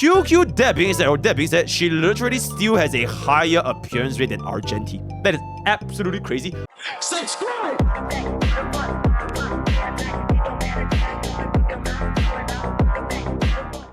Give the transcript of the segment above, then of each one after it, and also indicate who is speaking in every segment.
Speaker 1: QQ, that being said, she literally still has a higher appearance rate than Argenti. That is absolutely crazy.
Speaker 2: Subscribe!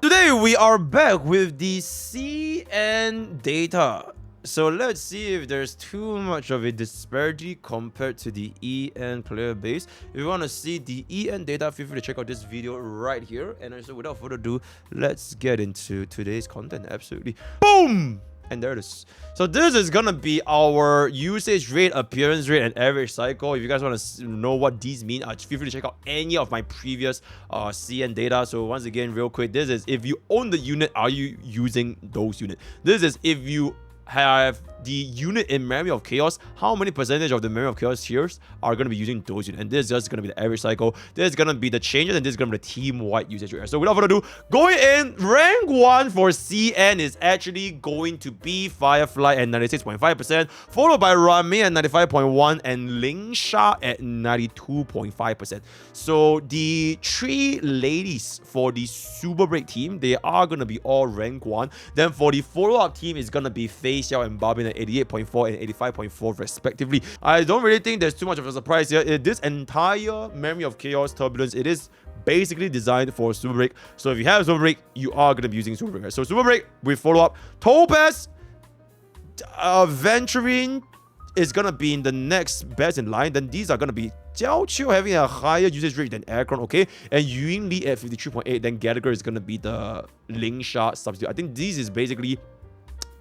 Speaker 1: Today we are back with the CN data. So let's see if there's too much of a disparity compared to the EN player base. If you want to see the EN data, feel free to check out this video right here. And so without further ado, let's get into today's content. Absolutely. Boom! And there it is. So this is gonna be our usage rate, appearance rate, and average cycle. If you guys want to know what these mean, feel free to check out any of my previous CN data. So once again, real quick, this is if you own the unit, are you using those units? This is if you have the unit in Memory of Chaos, how many percentage of the Memory of Chaos tiers are going to be using those units. And this is just going to be the average cycle. This is going to be the changes, and this is going to be the team-wide usage rate. So without further ado, going in, rank 1 for CN is actually going to be Firefly at 96.5%, followed by Rami at 95.1%, and Lingsha at 92.5%. So the 3 ladies for the Super Break team, they are going to be all rank 1. Then for the follow-up team, it's going to be Fei Xiao and Barbin at 88.4 and 85.4 respectively. I don't really think there's too much of a surprise here. This entire Memory of Chaos Turbulence, it is basically designed for Super Break. So if you have Super Break, you are going to be using Super Break. So Super Break with follow-up. Topaz, Venturine is going to be in the next best in line. Then these are going to be Jiao Qiu having a higher usage rate than Aircron, okay? And Yuying Li at 53.8. Then Gallagher is going to be the Lingsha substitute. I think this is basically,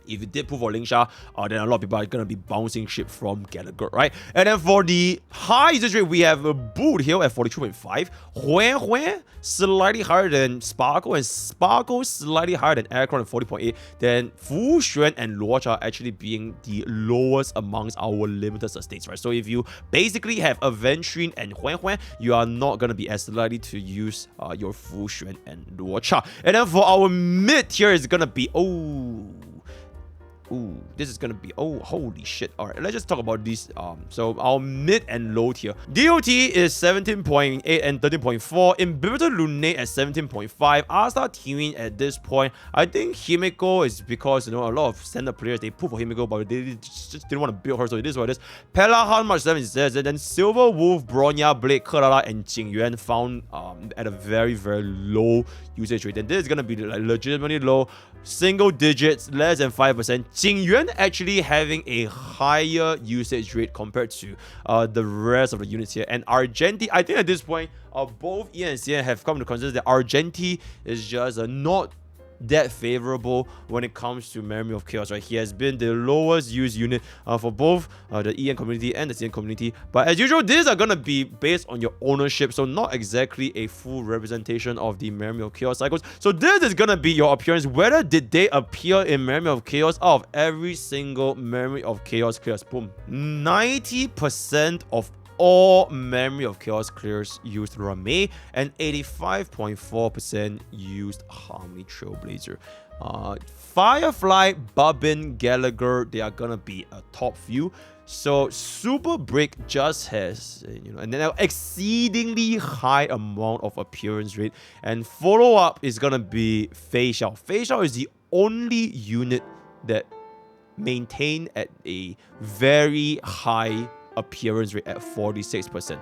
Speaker 1: if you did pull for Lingsha, then a lot of people are going to be bouncing ship from Gallagher, right? And then for the high usage rate, we have Boot Hill at 42.5, Huan Huan slightly higher than Sparkle, and Sparkle slightly higher than Aircron at 40.8. Then Fu Xuan and Luocha actually being the lowest amongst our limited sustains, right? So if you basically have Aventurine and Huan Huan, you are not going to be as likely to use your Fu Xuan and Luocha. And then for our mid tier, it's going to be, ooh, this is gonna be, oh, holy shit. All right, let's just talk about these. So our mid and low tier. DOT is 17.8 and 13.4. Imbibitor Lunate at 17.5. Asta Tiwin at this point. I think Himeko is because, you know, a lot of standard players, they pull for Himeko, but they just didn't want to build her, so it is what it is. Pella, how much 7 is there? And then Silver Wolf, Bronya, Blade, Kerala, and Jingyuan found at a very, very low usage rate. And this is gonna be like legitimately low, single digits, less than 5%. Jingyuan actually having a higher usage rate compared to the rest of the units here. And Argenti, I think at this point, both EN and CN have come to consider that Argenti is just not that favorable when it comes to Memory of Chaos, right? He has been the lowest used unit for both the EN community and the CN community. But as usual, these are gonna be based on your ownership, so not exactly a full representation of the Memory of Chaos cycles. So this is gonna be your appearance. Whether did they appear in Memory of Chaos? Out of every single Memory of Chaos clears, boom, 90% of all Memory of Chaos clears used Rame, and 85.4% used Harmony Trailblazer. Firefly, Barbin, Gallagher, they are gonna be a top few. So Super Break just has, you know, and then an exceedingly high amount of appearance rate. And follow-up is gonna be Fei Xiao. Fei Xiao is the only unit that maintained at a very high appearance rate at 46%.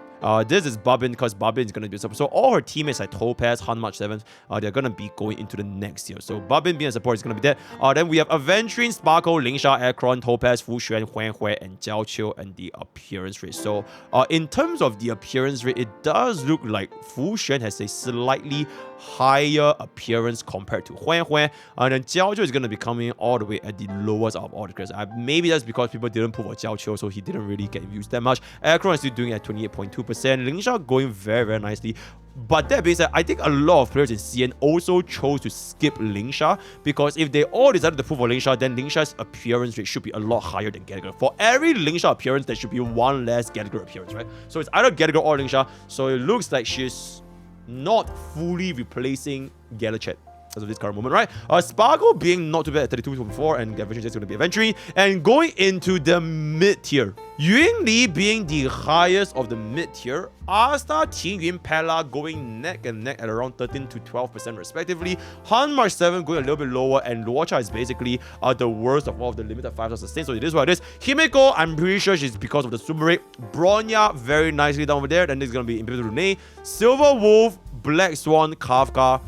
Speaker 1: This is Barbin, because Barbin is going to be a support. So all her teammates like Topaz, Hanmarch 7, they're going to be going into the next year. So Barbin being a support is going to be there. Then we have Aventurine, Sparkle, Lingsha, Aircron, Topaz, Fu Xuan, Huan Hui, and Jiao Qiu, and the appearance rate. So in terms of the appearance rate, it does look like Fu Xuan has a slightly higher appearance compared to Huan Hui. And then Jiao Qiu is going to be coming all the way at the lowest of all the classes. Maybe that's because people didn't pull for Jiao Qiu, so he didn't really get used that much. Aircron is still doing it at 28.2%. Lingsha going very, very nicely. But that being said, I think a lot of players in CN also chose to skip Lingsha, because if they all decided to pull for Lingsha, then Lingsha's appearance rate should be a lot higher than Gallagher. For every Lingsha appearance, there should be one less Gallagher appearance, right? So it's either Gallagher or Lingsha. So it looks like she's not fully replacing Gallagher. as of this current moment, right? Sparkle being not too bad at 32.4, and eventually just going to be eventually. And going into the mid tier, Yunli being the highest of the mid tier, Asta, Qingyun, Pella going neck and neck at around 13 to 12% respectively. Han Mark 7 going a little bit lower, and Luocha is basically the worst of all of the limited 5-star sustain. So it is what it is. Himeko, I'm pretty sure she's because of the super rate. Bronya, very nicely down over there. Then this is going to be Imperial Lune. Silver Wolf, Black Swan, Kafka,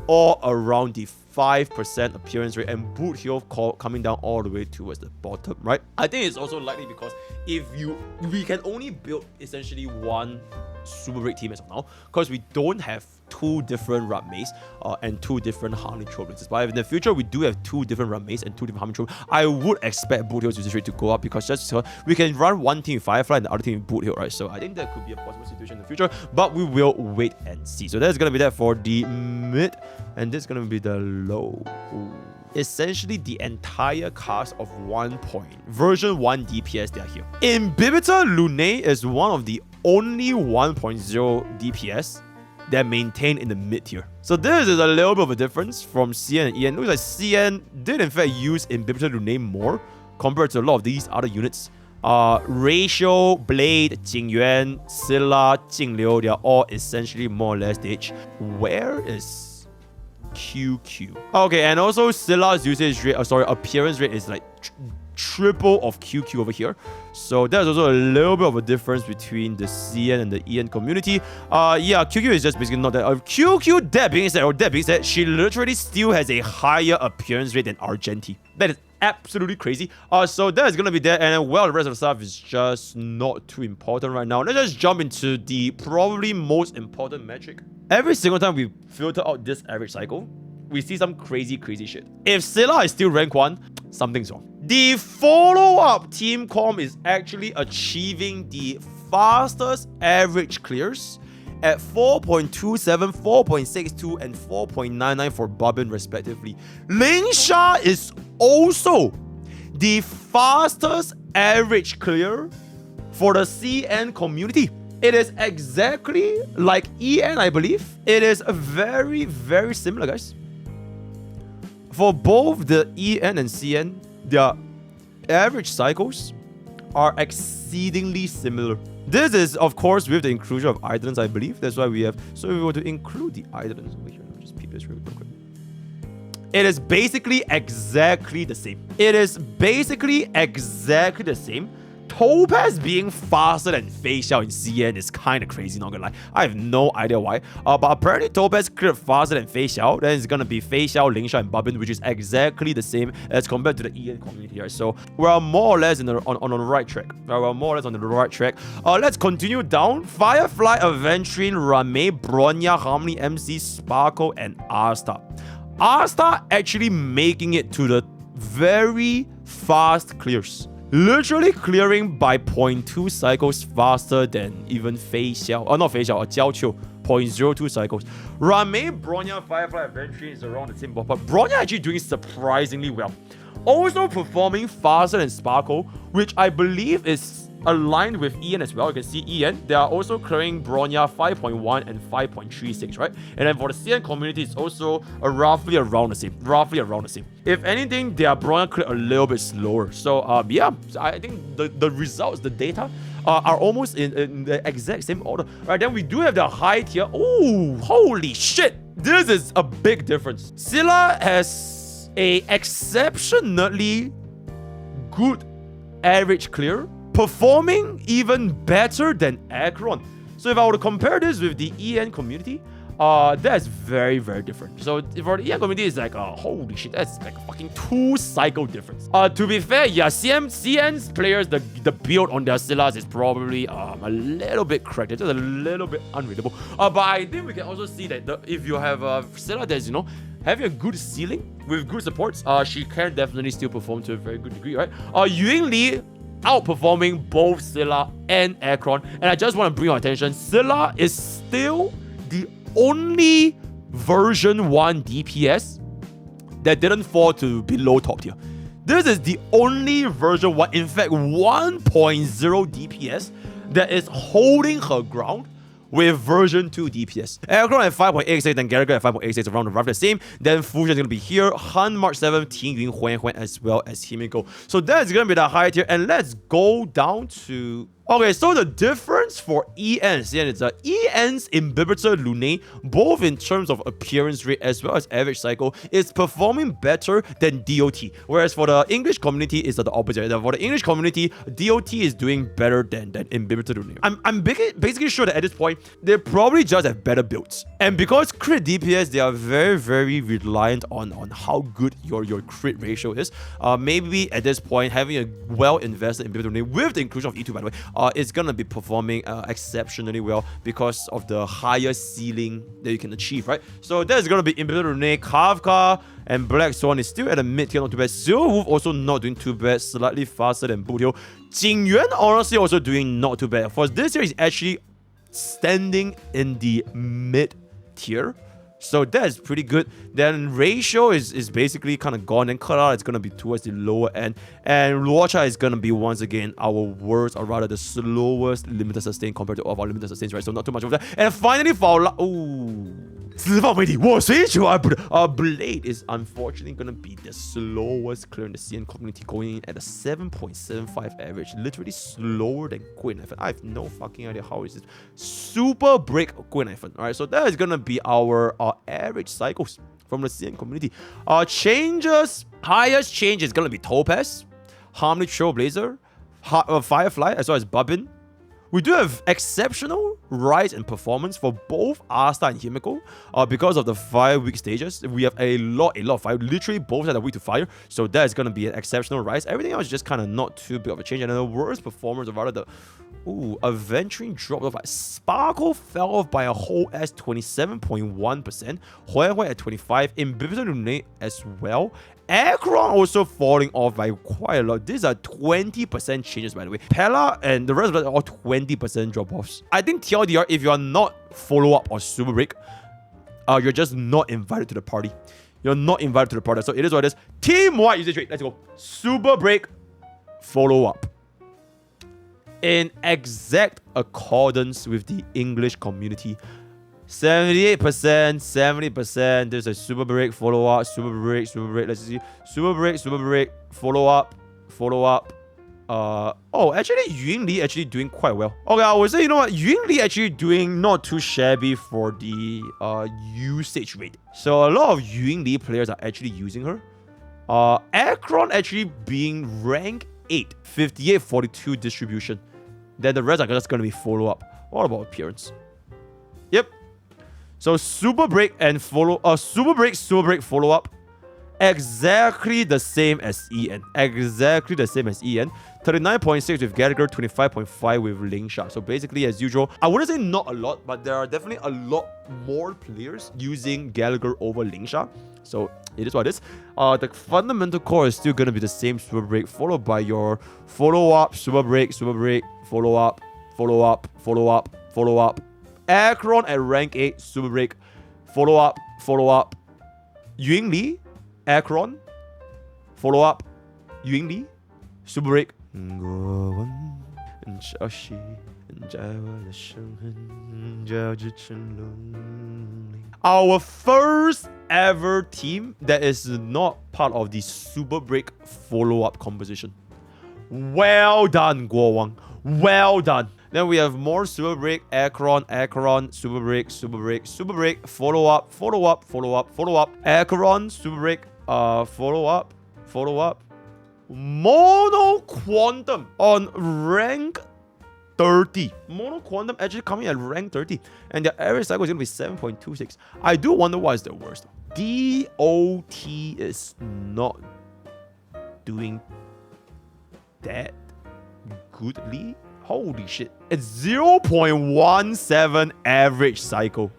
Speaker 1: all around the 5% appearance rate, and Boot Hill coming down all the way towards the bottom, right? I think it's also likely because we can only build essentially one super rate team as of now, because we don't have two different Ratmays and two different Harley Trollers. But in the future, we do have two different Ratmays and two different Harley Trollers. I would expect Boot Hill's usage rate to go up, because just we can run one team with Firefly and the other team with Boot Hill, right? So I think that could be a possible situation in the future, but we will wait and see. So that's gonna be that for the mid, and this is gonna be the low. Ooh. Essentially the entire cast of 1 point version 1 DPS they are here. Imbibitor Lune is one of the only 1.0 DPS that maintain in the mid tier. So this is a little bit of a difference from CN and EN. Looks like CN did in fact use Imbibitor Lune more compared to a lot of these other units. Ratio, Blade, Jingyuan, Scylla, Jingliu, they are all essentially more or less stage. Where is QQ? Okay, and also Scylla's usage rate, appearance rate is like triple of QQ over here. So there's also a little bit of a difference between the CN and the EN community. Yeah, QQ is just basically not that. QQ, that being said, she literally still has a higher appearance rate than Argenti. That is absolutely crazy. So that is gonna be there, and then, well, the rest of the stuff is just not too important right now. Let's just jump into the probably most important metric. Every single time we filter out this average cycle, we see some crazy shit. If Scylla is still rank 1, something's wrong. The follow-up team comp is actually achieving the fastest average clears at 4.27, 4.62, and 4.99 for Bobbin respectively. Lingsha is also the fastest average clear for the CN community. It is exactly like EN, I believe. It is very similar, guys. For both the EN and CN, their average cycles are exceedingly similar. This is, of course, with the inclusion of Eidolons, I believe. That's why we have... So if we were to include the Eidolons over here, let me just peep this real quick. It is basically exactly the same. It is basically exactly the same. Topaz being faster than Fei Xiao in CN is kind of crazy, not gonna lie. I have no idea why. But apparently Topaz cleared faster than Fei Xiao. Then it's gonna be Fei Xiao, Lingsha, and Bobbin, which is exactly the same as compared to the EN community here. So we're more or less on the right track. We're more or less on the right track. Let's continue down. Firefly, Aventurine, Rame, Bronya, Harmony, MC, Sparkle, and Asta. Asta actually making it to the very fast clears. Literally clearing by 0.2 cycles faster than even Fei Xiao. Not Fei Xiao, Jiao Qiu. 0.02 cycles. Rame, Bronya, Firefly, Aventurine is around the same ballpark. Bronya actually doing surprisingly well. Also performing faster than Sparkle, which I believe is aligned with EN as well. You can see EN, they are also clearing Bronya 5.1 and 5.36, right? And then for the CN community, it's also roughly around the same. If anything, their Bronya clear a little bit slower. So yeah, I think the results, the data are almost in the exact same order. Right, then we do have the high tier. Oh, holy shit! This is a big difference. Scylla has a exceptionally good average clear, performing even better than Acheron. So if I were to compare this with the EN community, that's very different. So for the EN community, it's like, holy shit, that's like a fucking 2 cycle difference. To be fair, yeah, CN's players, the build on their Scyllas is probably a little bit cracked. It's just a little bit unreadable. But I think we can also see that if you have a Scylla that's, you know, having a good ceiling with good supports, she can definitely still perform to a very good degree, right? Yunli outperforming both Scylla and Acheron. And I just want to bring your attention, Scylla is still the only version 1 DPS that didn't fall to below top tier. This is the only version 1, in fact 1.0 DPS that is holding her ground with version 2 DPS. Aircraft at 5.86, then Gallagher at 5.86, around roughly the same. Then Fusion is going to be here. Han March 7, Ting Yun Huan as well as Himiko. So that's going to be the high tier. And let's go down to... Okay, so the difference for ENs, yeah, it's ENs Inhibitor Lune, both in terms of appearance rate as well as average cycle, is performing better than DOT. Whereas for the English community, it's the opposite. For the English community, DOT is doing better than Inhibitor Lune. I'm basically sure that at this point, they probably just have better builds. And because crit DPS, they are very, very reliant on how good your crit ratio is. Maybe at this point, having a well-invested Inhibitor Lune with the inclusion of E2, by the way, it's gonna be performing exceptionally well because of the higher ceiling that you can achieve, right? So that's gonna be Inhibitor Lune, Kafka, and Black Swan is still at a mid tier, not too bad. Zero Wolf also not doing too bad, slightly faster than Boothill. Jing Yuan honestly also doing not too bad. For this year, he's actually standing in the mid tier. So that's pretty good. Then ratio is basically kind of gone. And Kara is going to be towards the lower end. And Luocha is going to be once again our worst, or rather the slowest limited sustain compared to all of our limited sustains, right? So not too much of that. And finally for our Blade is unfortunately going to be the slowest clear in the CN community, going in at a 7.75 average. Literally slower than Queen Knife. I have no fucking idea how is it. Super break Queen Knife. Alright, so that is going to be our average cycles from the CN community. Changes, highest change is going to be Topaz, Harmony Trailblazer, Firefly, as well as Bubbin. We do have exceptional rise in performance for both Asta and Himiko because of the 5 weak stages. We have a lot of fire. Literally both had a weak to fire. So that is going to be an exceptional rise. Everything else is just kind of not too big of a change. And the worst performance, or rather the... Aventuring dropped off. Sparkle fell off by a whole ass 27.1%. Huawei at 25%. Inhibitor Lune as well. Acheron also falling off by quite a lot. These are 20% changes, by the way. Pella and the rest of it are all 20% drop-offs. I think TLDR, if you are not follow-up or super break, you're just not invited to the party. You're not invited to the party. So it is what it is. Team-wide usage rate. Let's go. Super break, follow-up. In exact accordance with the English community. 78%, 70%. There's a super break, follow up, super break, super break. Let's see. Super break, follow up. Actually, Yun Li actually doing quite well. Okay, I would say, you know what? Yun Li actually doing not too shabby for the usage rate. So a lot of Yun Li players are actually using her. Akron actually being rank 8, 58-42 distribution. Then the rest are just going to be follow up. What about appearance? Yep. So super break and follow super break follow up. Exactly the same as EN. Exactly the same as EN. 39.6 with Gallagher, 25.5 with Lingsha. So basically, as usual, I wouldn't say not a lot, but there are definitely a lot more players using Gallagher over Lingsha. So it is what it is. The fundamental core is still going to be the same super break, followed by your follow up, super break, follow up. Akron at rank 8, super break, follow up. Yun Li, Akron, follow up. Yun Li, super break. Our first ever team that is not part of the super break follow-up composition. Well done, Guo Wang. Well done. Then we have more super break, Akron, super break, follow up, Akron, super break, follow up. Mono Quantum on rank 30. Mono Quantum actually coming at rank 30. And the average cycle is going to be 7.26. I do wonder what is the worst. DOT is not doing that goodly. Holy shit. It's 0.17 average cycle.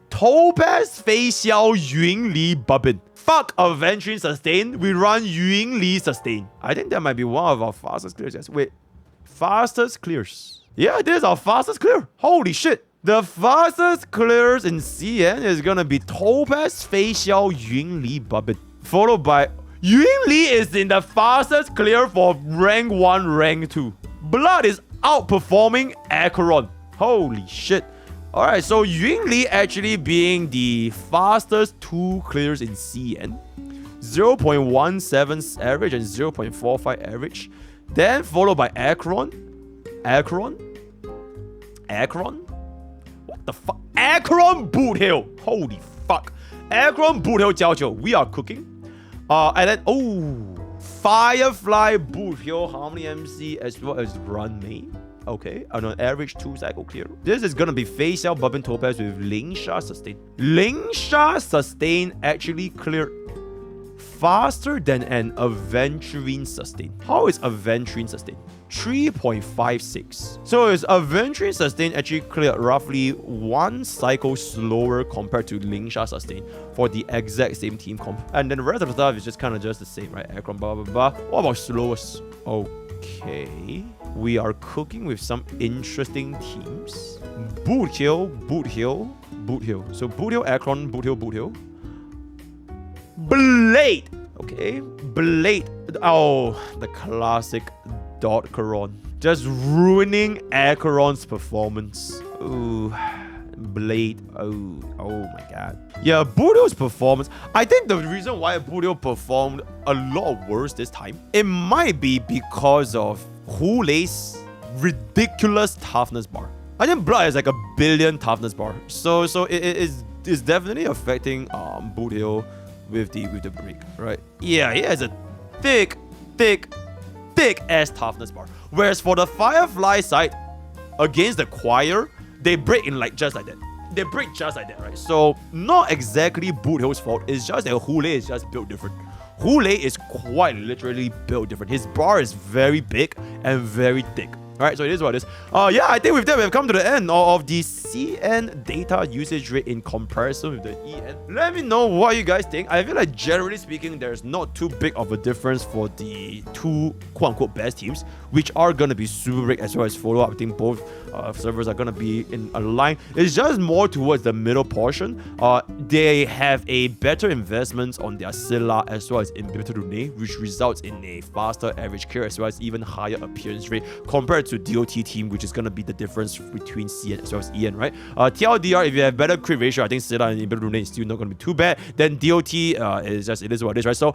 Speaker 1: Topaz, Fei Xiao, Yun Li, Bubbin. Fuck Avenging Sustain. We run Yun Li Sustain. I think that might be one of our fastest clears. Yes. Wait. Fastest clears. Yeah, this is our fastest clear. Holy shit. The fastest clears in CN is gonna be Topaz, Fei Xiao, Yun Li, Bubbin. Followed by... Yun Li is in the fastest clear for rank 1, rank 2. Blood is outperforming Acheron. Holy shit. Alright, so Yunli actually being the fastest 2 clears in CN. 0.17 average and 0.45 average. Then followed by Akron. What the fuck? Akron Boot Hill. Holy fuck. Akron Boot Hill Jiao Jiao. We are cooking. And then, Firefly Boot Hill, Harmony MC, as well as Run Main. Okay, on an average 2 cycle clear. This is gonna be face out Bubbin Topaz with Lingsha Sustain. Lingsha Sustain actually cleared faster than an Aventurine Sustain. How is Aventurine Sustain? 3.56. So is Aventurine Sustain actually cleared roughly 1 cycle slower compared to Lingsha Sustain for the exact same team comp. And then the rest of the stuff is just kind of just the same, right? Akron, blah, blah, blah. What about slowest? Okay. We are cooking with some interesting teams. Boot Hill, Boot Hill, Boot Hill. So Boot Hill, Akron, Boot Hill, Boot Hill. Blade! Okay, Blade. Oh, the classic Dot Caron. Just ruining Acheron's performance. Ooh, Blade. Oh my god. Yeah, Bootio's performance. I think the reason why Bootio performed a lot worse this time, it might be because of Hulei's ridiculous toughness bar. I think Blood is like a billion toughness bar. So it is definitely affecting Bootio with the break, right? Yeah, he has a thick ass toughness bar. Whereas for the Firefly side, against the Choir, they break in like just like that. They break just like that, right? So not exactly Boot Hill's fault. It's just that Hulei is just built different. Hulei is quite literally built different. His bar is very big and very thick. Alright, so it is what it is. Yeah, I think with that, we've come to the end of the CN data usage rate in comparison with the EN. Let me know what you guys think. I feel like generally speaking, there's not too big of a difference for the 2 quote-unquote best teams, which are going to be Super Rig as well as Follow Up. I think both servers are going to be in a line. It's just more towards the middle portion. They have a better investment on their Scylla as well as Inhibitor Rune, which results in a faster average clear as well as even higher appearance rate compared to DOT team, which is going to be the difference between CN as well as EN, right? TLDR, if you have better crit ratio, I think Scylla and Inhibitor Rune is still not going to be too bad. Then DOT is just, it is what it is, right? So,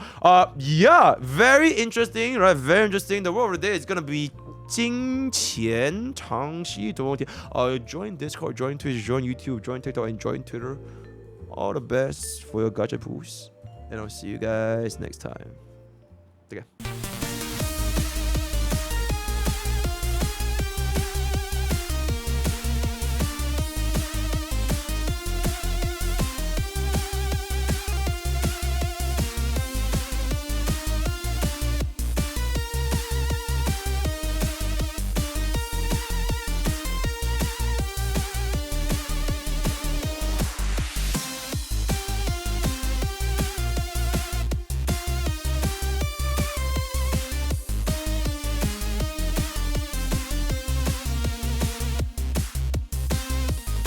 Speaker 1: yeah, very interesting, right? Very interesting. The word of the day is going to be 金钱长期多天. Join Discord, join Twitch, join YouTube, join TikTok, and join Twitter. All the best for your gacha pools. And I'll see you guys next time. Take care.